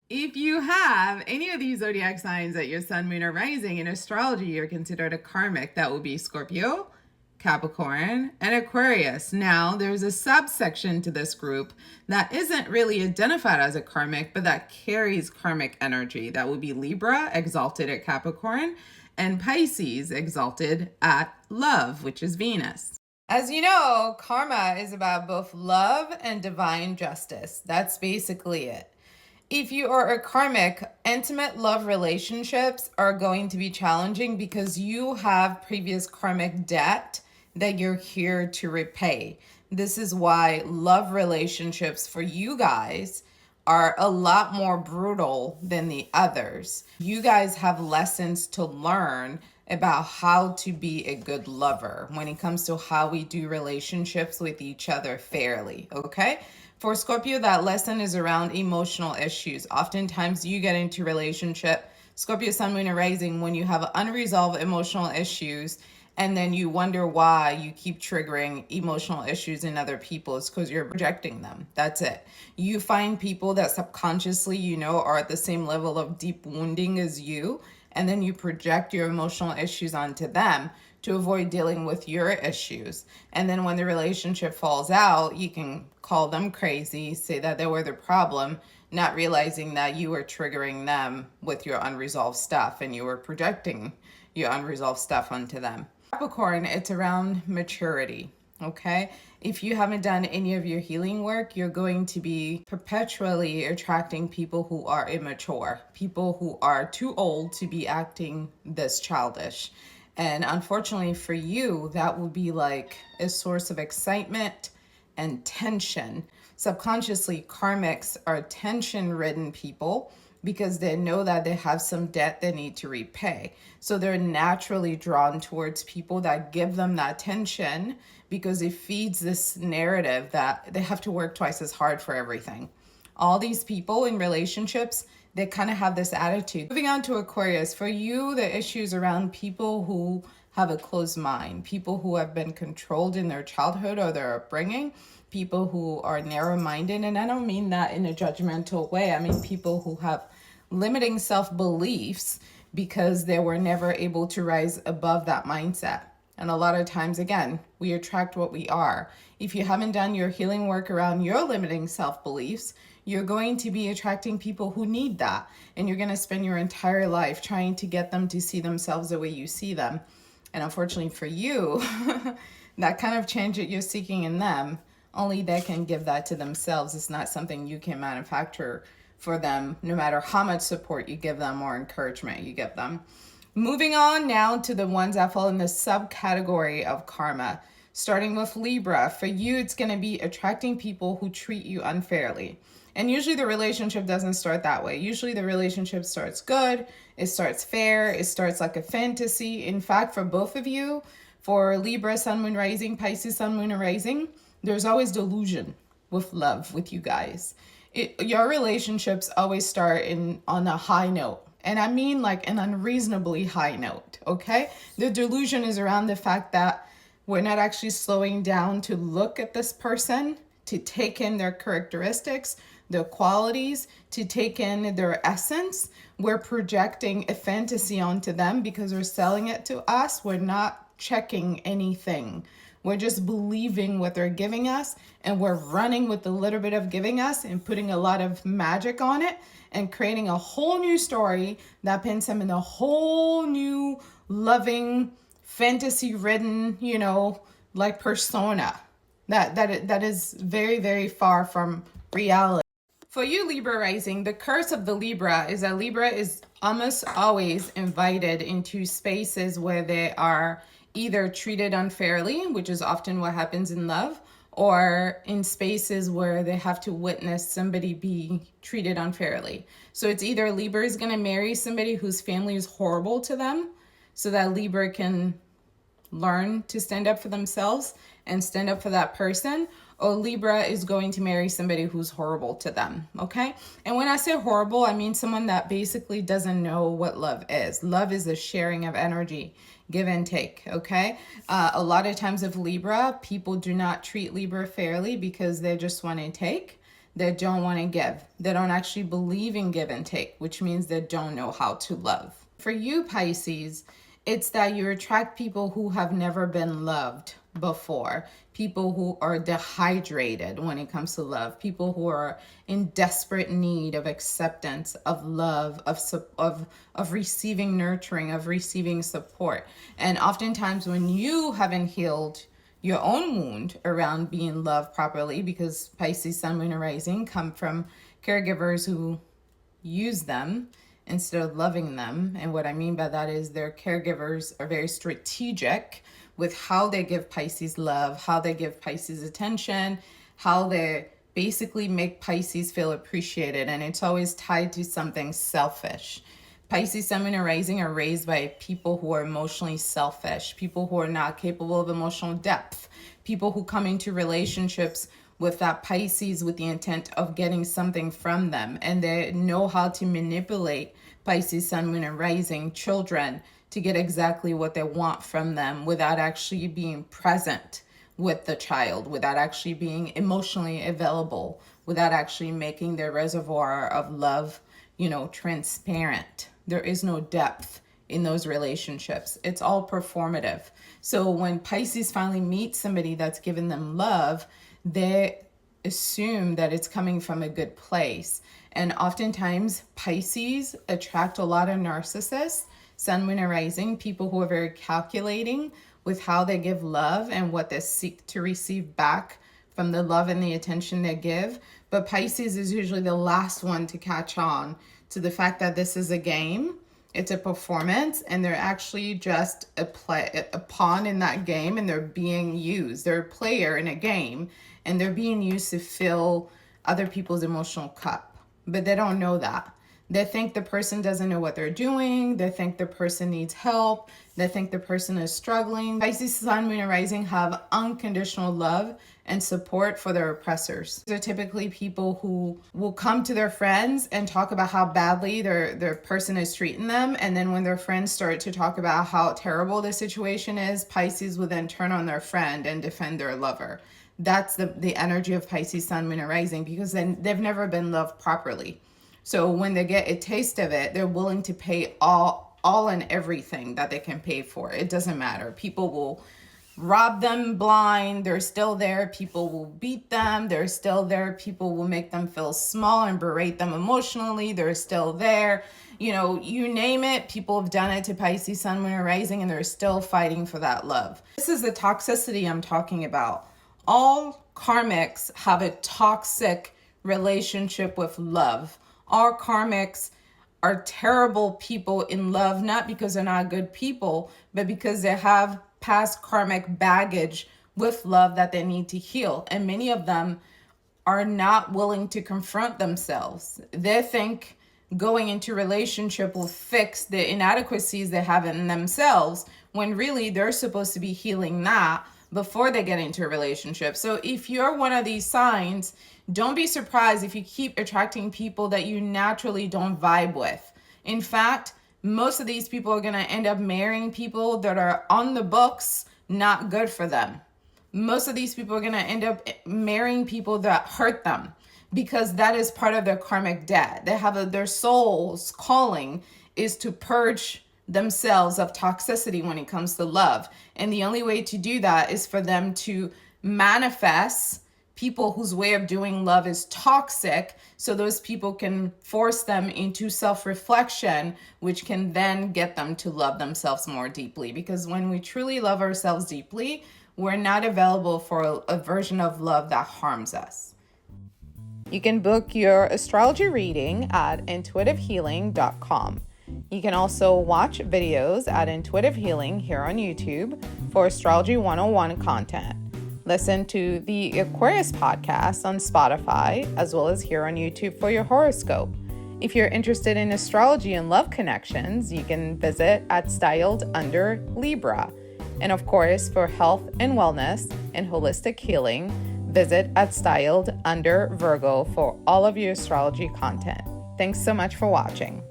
If you have any of these zodiac signs at your sun, moon, or rising in astrology, you're considered a karmic. That will be Scorpio, Capricorn, and Aquarius. Now, there's a subsection to this group that isn't really identified as a karmic, but that carries karmic energy. That would be Libra, exalted at Capricorn, and Pisces, exalted at love, which is Venus. As you know, karma is about both love and divine justice. That's basically it. If you are a karmic, intimate love relationships are going to be challenging because you have previous karmic debt that you're here to repay. This is why love relationships for you guys are a lot more brutal than the others. You guys have lessons to learn about how to be a good lover when it comes to how we do relationships with each other fairly, okay? For Scorpio, that lesson is around emotional issues. Oftentimes you get into relationship, Scorpio, sun, moon, and rising, when you have unresolved emotional issues, and then you wonder why you keep triggering emotional issues in other people. It's because you're projecting them. That's it. You find people that subconsciously, you know, are at the same level of deep wounding as you, and then you project your emotional issues onto them to avoid dealing with your issues. And then when the relationship falls out, you can call them crazy, say that they were the problem, not realizing that you were triggering them with your unresolved stuff and you were projecting your unresolved stuff onto them. Capricorn, it's around maturity, okay? If you haven't done any of your healing work, you're going to be perpetually attracting people who are immature, people who are too old to be acting this childish. And unfortunately for you, that will be like a source of excitement and tension. Subconsciously, karmics are tension-ridden people because they know that they have some debt they need to repay. So they're naturally drawn towards people that give them that tension because it feeds this narrative that they have to work twice as hard for everything. All these people in relationships, they kind of have this attitude. Moving on to Aquarius, for you, the issues around people who have a closed mind, people who have been controlled in their childhood or their upbringing, people who are narrow-minded, and I don't mean that in a judgmental way. I mean people who have limiting self-beliefs because they were never able to rise above that mindset. And a lot of times, again, we attract what we are. If you haven't done your healing work around your limiting self-beliefs, you're going to be attracting people who need that. And you're going to spend your entire life trying to get them to see themselves the way you see them. And unfortunately for you, that kind of change that you're seeking in them, only they can give that to themselves. It's not something you can manufacture for them, no matter how much support you give them or encouragement you give them. Moving on now to the ones that fall in the subcategory of karma. Starting with Libra, for you, it's going to be attracting people who treat you unfairly. And usually the relationship doesn't start that way. Usually the relationship starts good, it starts fair, it starts like a fantasy. In fact, for both of you, for Libra, sun, moon, rising, Pisces, sun, moon, and rising, there's always delusion with love with you guys. Your relationships always start on a high note. And I mean like an unreasonably high note, okay? The delusion is around the fact that we're not actually slowing down to look at this person, to take in their characteristics, their qualities, to take in their essence. We're projecting a fantasy onto them because they're selling it to us. We're not checking anything. We're just believing what they're giving us, and we're running with the little bit of giving us and putting a lot of magic on it and creating a whole new story that pins them in a whole new loving, fantasy-ridden, you know, like persona that is very, very far from reality. For you, Libra rising, the curse of the Libra is that Libra is almost always invited into spaces where they are either treated unfairly, which is often what happens in love, or in spaces where they have to witness somebody be treated unfairly. So it's either Libra is going to marry somebody whose family is horrible to them so that Libra can learn to stand up for themselves and stand up for that person, or Libra is going to marry somebody who's horrible to them, okay? And when I say horrible, I mean someone that basically doesn't know what love is. Love is a sharing of energy, give and take, okay? A lot of times with Libra, people do not treat Libra fairly because they just want to take. They don't want to give. They don't actually believe in give and take, which means they don't know how to love. For you, Pisces, it's that you attract people who have never been loved before, people who are dehydrated when it comes to love, people who are in desperate need of acceptance, of love, of receiving nurturing, of receiving support. And oftentimes when you haven't healed your own wound around being loved properly, because Pisces, Sun, Moon, and Rising come from caregivers who use them instead of loving them. And what I mean by that is their caregivers are very strategic with how they give Pisces love, how they give Pisces attention, how they basically make Pisces feel appreciated. And it's always tied to something selfish. Pisces, Sun, Moon, and Rising are raised by people who are emotionally selfish, people who are not capable of emotional depth, people who come into relationships with that Pisces with the intent of getting something from them. And they know how to manipulate Pisces, Sun, Moon, and Rising children to get exactly what they want from them without actually being present with the child, without actually being emotionally available, without actually making their reservoir of love, transparent. There is no depth in those relationships. It's all performative. So when Pisces finally meet somebody that's given them love, they assume that it's coming from a good place. And oftentimes Pisces attract a lot of narcissists, Sun, Moon, and Rising, people who are very calculating with how they give love and what they seek to receive back from the love and the attention they give. But Pisces is usually the last one to catch on to the fact that this is a game, it's a performance, and they're actually just a pawn in that game, and they're being used. They're a player in a game, and they're being used to fill other people's emotional cup. But they don't know that. They think the person doesn't know what they're doing. They think the person needs help. They think the person is struggling. Pisces, Sun, Moon, and Rising have unconditional love and support for their oppressors. They're typically people who will come to their friends and talk about how badly their person is treating them. And then when their friends start to talk about how terrible the situation is, Pisces will then turn on their friend and defend their lover. That's the energy of Pisces, Sun, Moon, and Rising, because then they've never been loved properly. So when they get a taste of it, they're willing to pay all and everything that they can pay for. It doesn't matter. People will rob them blind. They're still there. People will beat them. They're still there. People will make them feel small and berate them emotionally. They're still there. You name it. People have done it to Pisces, Sun, Moon, and Rising, and they're still fighting for that love. This is the toxicity I'm talking about. All karmics have a toxic relationship with love. All karmics are terrible people in love, not because they're not good people, but because they have past karmic baggage with love that they need to heal. And many of them are not willing to confront themselves. They think going into relationship will fix the inadequacies they have in themselves, when really they're supposed to be healing that before they get into a relationship. So if you're one of these signs, don't be surprised if you keep attracting people that you naturally don't vibe with. In fact, most of these people are going to end up marrying people that are on the books, not good for them. Most of these people are going to end up marrying people that hurt them, because that is part of their karmic debt. They have their soul's calling is to purge themselves of toxicity when it comes to love. And the only way to do that is for them to manifest people whose way of doing love is toxic, so those people can force them into self-reflection, which can then get them to love themselves more deeply. Because when we truly love ourselves deeply, we're not available for a version of love that harms us. You can book your astrology reading at intuitivehealing.com. You can also watch videos at Intuitive Healing here on YouTube for Astrology 101 content. Listen to the Aquarius podcast on Spotify, as well as here on YouTube for your horoscope. If you're interested in astrology and love connections, you can visit at Styled Under Libra. And of course, for health and wellness and holistic healing, visit at Styled Under Virgo for all of your astrology content. Thanks so much for watching.